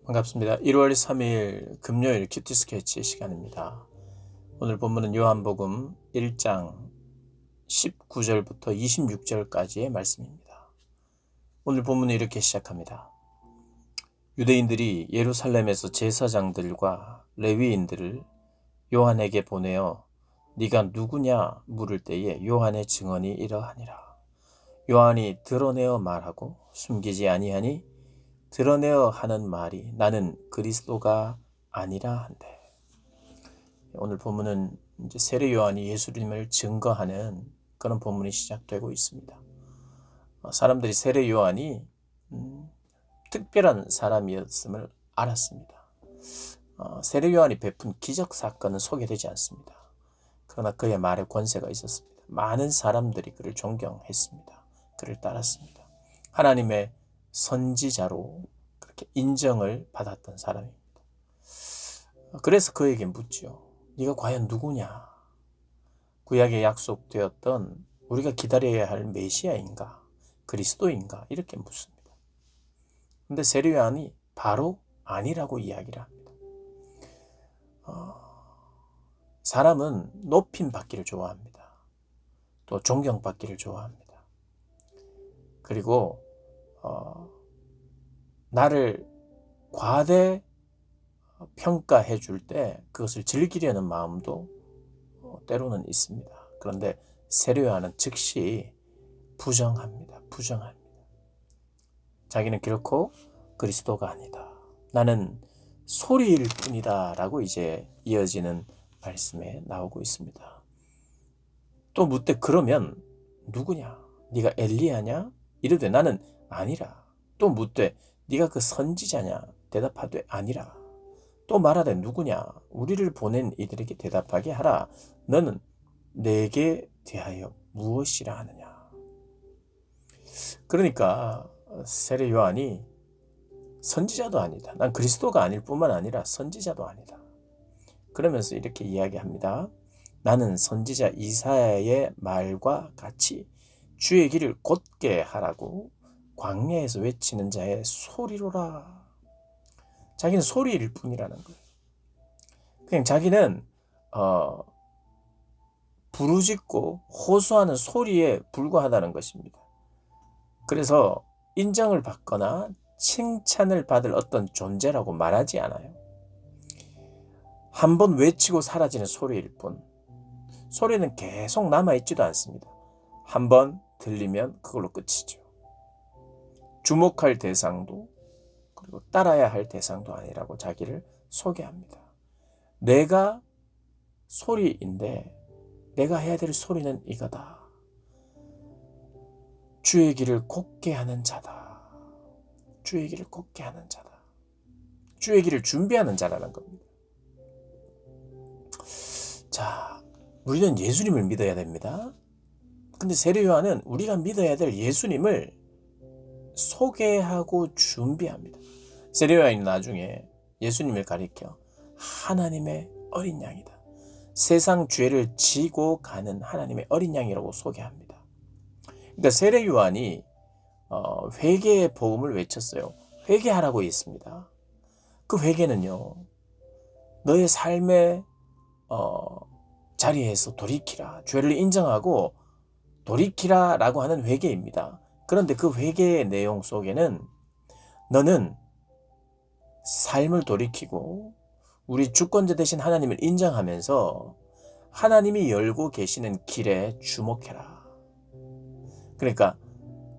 반갑습니다. 1월 3일 금요일 큐티 스케치 시간입니다. 오늘 본문은 요한복음 1장 19절부터 26절까지의 말씀입니다. 오늘 본문은 이렇게 시작합니다. 유대인들이 예루살렘에서 제사장들과 레위인들을 요한에게 보내어 네가 누구냐 물을 때에 요한의 증언이 이러하니라. 요한이 드러내어 말하고 숨기지 아니하니 드러내어 하는 말이 나는 그리스도가 아니라 한대. 오늘 본문은 이제 세례 요한이 예수님을 증거하는 그런 본문이 시작되고 있습니다. 사람들이 세례 요한이 특별한 사람이었음을 알았습니다. 세례 요한이 베푼 기적 사건은 소개되지 않습니다. 그러나 그의 말에 권세가 있었습니다. 많은 사람들이 그를 존경했습니다. 그를 따랐습니다. 하나님의 선지자로 그렇게 인정을 받았던 사람입니다. 그래서 그에게 묻죠. 네가 과연 누구냐? 구약에 약속되었던 우리가 기다려야 할 메시아인가? 그리스도인가? 이렇게 묻습니다. 근데 세례 요한이 바로 아니라고 이야기를 합니다. 사람은 높임 받기를 좋아합니다. 또 존경받기를 좋아합니다. 그리고 나를 과대 평가해 줄 때 그것을 즐기려는 마음도 때로는 있습니다. 그런데 세례 요한은 즉시 부정합니다. 자기는 결코 그리스도가 아니다. 나는 소리일 뿐이다 라고 이제 이어지는 말씀에 나오고 있습니다. 또 묻되 그러면 누구냐? 네가 엘리야냐? 이르되 나는 아니라. 또 묻되 네가 그 선지자냐? 대답하되 아니라. 또 말하되 누구냐? 우리를 보낸 이들에게 대답하게 하라. 너는 내게 대하여 무엇이라 하느냐? 그러니까 세례 요한이 선지자도 아니다. 난 그리스도가 아닐 뿐만 아니라 선지자도 아니다. 그러면서 이렇게 이야기합니다. 나는 선지자 이사야의 말과 같이 주의 길을 곧게 하라고 광야에서 외치는 자의 소리로라. 자기는 소리일 뿐이라는 거예요. 그냥 자기는 부르짖고 호소하는 소리에 불과하다는 것입니다. 그래서 인정을 받거나 칭찬을 받을 어떤 존재라고 말하지 않아요. 한번 외치고 사라지는 소리일 뿐. 소리는 계속 남아있지도 않습니다. 한번 들리면 그걸로 끝이죠. 주목할 대상도 그리고 따라야 할 대상도 아니라고 자기를 소개합니다. 내가 소리인데 내가 해야 될 소리는 이거다. 주의 길을 곧게 하는 자다. 주의 길을 곧게 하는 자다. 주의 길을 준비하는 자라는 겁니다. 자, 우리는 예수님을 믿어야 됩니다. 근데 세례 요한은 우리가 믿어야 될 예수님을 소개하고 준비합니다. 세례 요한이 나중에 예수님을 가리켜 하나님의 어린 양이다. 세상 죄를 지고 가는 하나님의 어린 양이라고 소개합니다. 그러니까 세례 요한이 회개의 복음을 외쳤어요. 회개하라고 했습니다. 그 회개는요, 너의 삶의 자리에서 돌이키라, 죄를 인정하고 돌이키라 라고 하는 회개입니다. 그런데 그 회개의 내용 속에는 너는 삶을 돌이키고 우리 주권자 되신 하나님을 인정하면서 하나님이 열고 계시는 길에 주목해라. 그러니까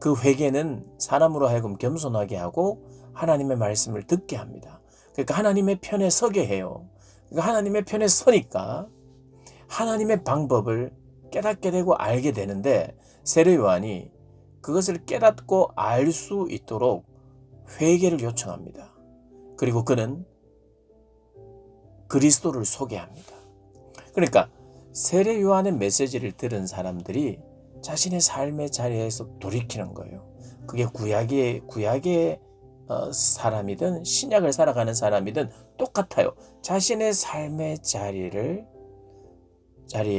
그 회개는 사람으로 하여금 겸손하게 하고 하나님의 말씀을 듣게 합니다. 그러니까 하나님의 편에 서게 해요. 그러니까 하나님의 편에 서니까 하나님의 방법을 깨닫게 되고 알게 되는데 세례 요한이 그것을 깨닫고 알 수 있도록 회개를 요청합니다. 그리고 그는 그리스도를 소개합니다. 그러니까 세례 요한의 메시지를 들은 사람들이 자신의 삶의 자리에서 돌이키는 거예요. 그게 구약의 사람이든 신약을 살아가는 사람이든 똑같아요. 자신의 삶의 자리에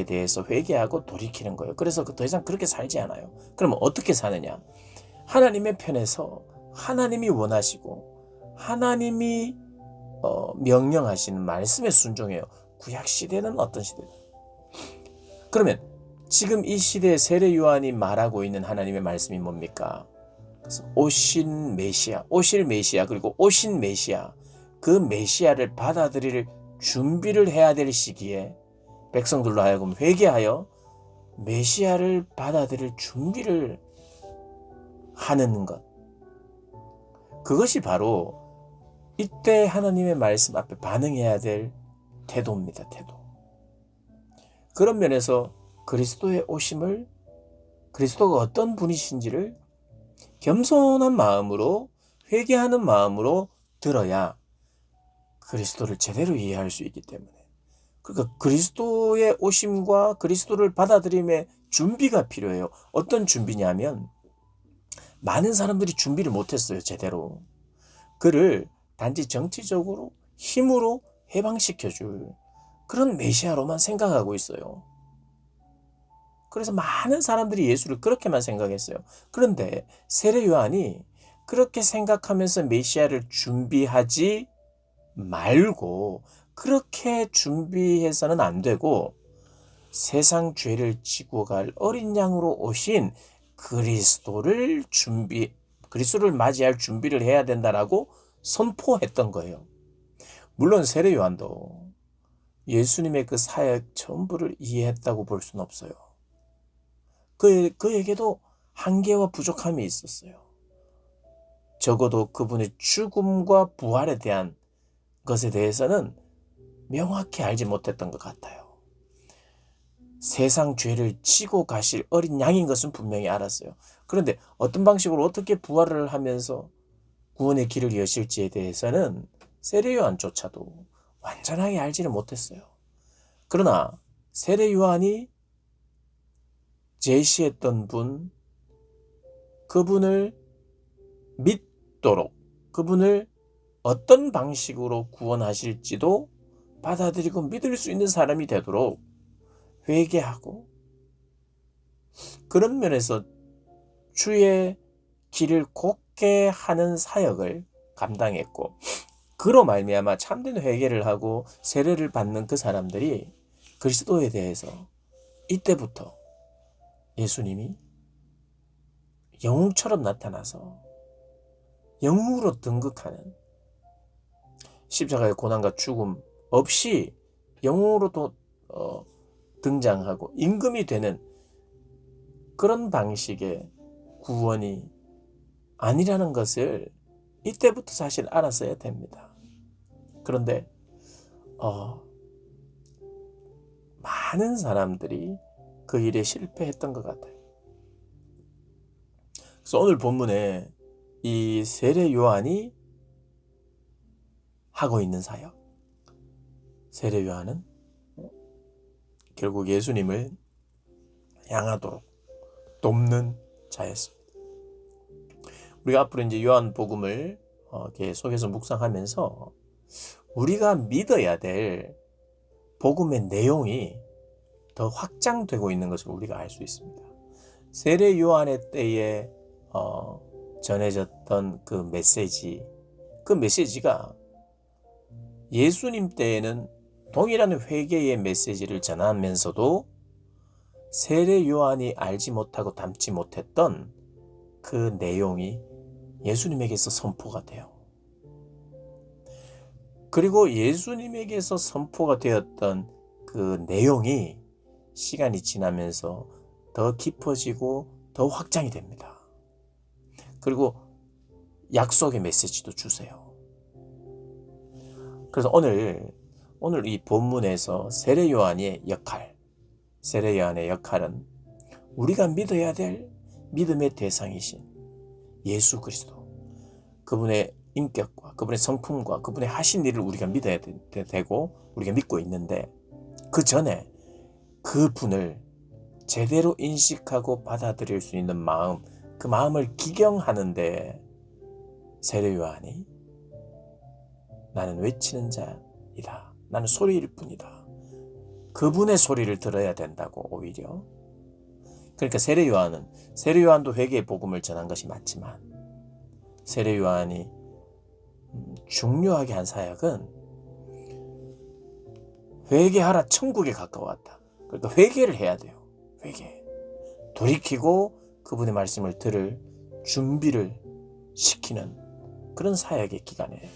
대해서 회개하고 돌이키는 거예요. 그래서 더 이상 그렇게 살지 않아요. 그러면 어떻게 사느냐? 하나님의 편에서 하나님이 원하시고 하나님이 명령하시는 말씀에 순종해요. 구약 시대는 어떤 시대다? 그러면 지금 이 시대에 세례 요한이 말하고 있는 하나님의 말씀이 뭡니까? 그래서 오신 메시아, 오실 메시아, 그리고 오신 메시아, 그 메시아를 받아들일 준비를 해야 될 시기에 백성들로 하여금 회개하여 메시아를 받아들일 준비를 하는 것. 그것이 바로 이때 하나님의 말씀 앞에 반응해야 될 태도입니다. 태도. 그런 면에서 그리스도의 오심을, 그리스도가 어떤 분이신지를 겸손한 마음으로, 회개하는 마음으로 들어야 그리스도를 제대로 이해할 수 있기 때문에. 그러니까 그리스도의 오심과 그리스도를 받아들임의 준비가 필요해요. 어떤 준비냐면 많은 사람들이 준비를 못했어요. 제대로. 그를 단지 정치적으로 힘으로 해방시켜줄 그런 메시아로만 생각하고 있어요. 그래서 많은 사람들이 예수를 그렇게만 생각했어요. 그런데 세례 요한이 그렇게 생각하면서 메시아를 준비하지 말고, 그렇게 준비해서는 안 되고 세상 죄를 지고 갈 어린 양으로 오신 그리스도를 맞이할 준비를 해야 된다라고 선포했던 거예요. 물론 세례 요한도 예수님의 그 사역 전부를 이해했다고 볼 수는 없어요. 그에게도 한계와 부족함이 있었어요. 적어도 그분의 죽음과 부활에 대한 것에 대해서는 명확히 알지 못했던 것 같아요. 세상 죄를 지고 가실 어린 양인 것은 분명히 알았어요. 그런데 어떤 방식으로 어떻게 부활을 하면서 구원의 길을 여실지에 대해서는 세례 요한조차도 완전하게 알지를 못했어요. 그러나 세례 요한이 제시했던 분, 그분을 믿도록, 그분을 어떤 방식으로 구원하실지도 받아들이고 믿을 수 있는 사람이 되도록 회개하고, 그런 면에서 주의 길을 곱게 하는 사역을 감당했고, 그로 말미암아 참된 회개를 하고 세례를 받는 그 사람들이 그리스도에 대해서 이때부터 예수님이 영웅처럼 나타나서 영웅으로 등극하는, 십자가의 고난과 죽음 없이 영웅으로 등장하고 임금이 되는 그런 방식의 구원이 아니라는 것을 이때부터 사실 알았어야 됩니다. 그런데 많은 사람들이 그 일에 실패했던 것 같아요. 그래서 오늘 본문에 이 세례 요한이 하고 있는 사역, 세례 요한은 결국 예수님을 향하도록 돕는 자였습니다. 우리가 앞으로 이제 요한복음을 계속해서 묵상하면서 우리가 믿어야 될 복음의 내용이 더 확장되고 있는 것을 우리가 알 수 있습니다. 세례 요한의 때에 전해졌던 그 메시지가 예수님 때에는 동일한 회개의 메시지를 전하면서도 세례 요한이 알지 못하고 담지 못했던 그 내용이 예수님에게서 선포가 돼요. 그리고 예수님에게서 선포가 되었던 그 내용이 시간이 지나면서 더 깊어지고 더 확장이 됩니다. 그리고 약속의 메시지도 주세요. 그래서 오늘 이 본문에서 세례 요한의 역할은 우리가 믿어야 될 믿음의 대상이신 예수 그리스도, 그분의 인격과 그분의 성품과 그분의 하신 일을 우리가 믿어야 되고 우리가 믿고 있는데, 그 전에 그분을 제대로 인식하고 받아들일 수 있는 마음, 그 마음을 기경하는데 세례 요한이 나는 외치는 자이다, 나는 소리일 뿐이다, 그분의 소리를 들어야 된다고. 오히려 그러니까 세례 요한도 회개의 복음을 전한 것이 맞지만 세례 요한이 중요하게 한 사역은 회개하라 천국에 가까웠다. 그러니까 회개를 해야 돼요. 회개. 돌이키고 그분의 말씀을 들을 준비를 시키는 그런 사역의 기간에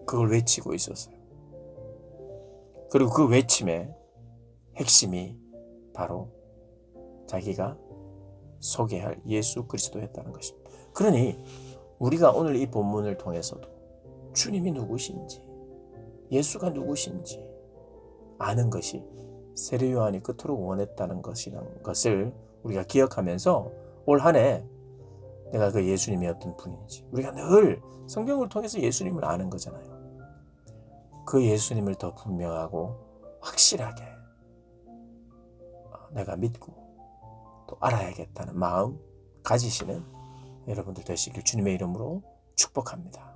그걸 외치고 있었어요. 그리고 그 외침의 핵심이 바로 자기가 소개할 예수 그리스도였다는 것입니다. 그러니 우리가 오늘 이 본문을 통해서도 주님이 누구신지, 예수가 누구신지 아는 것이 세례 요한이 그토록 원했다는 것이라는 것을 우리가 기억하면서 올 한 해 내가 그 예수님이 어떤 분인지, 우리가 늘 성경을 통해서 예수님을 아는 거잖아요. 그 예수님을 더 분명하고 확실하게 내가 믿고 또 알아야겠다는 마음 가지시는 여러분들 되시길 주님의 이름으로 축복합니다.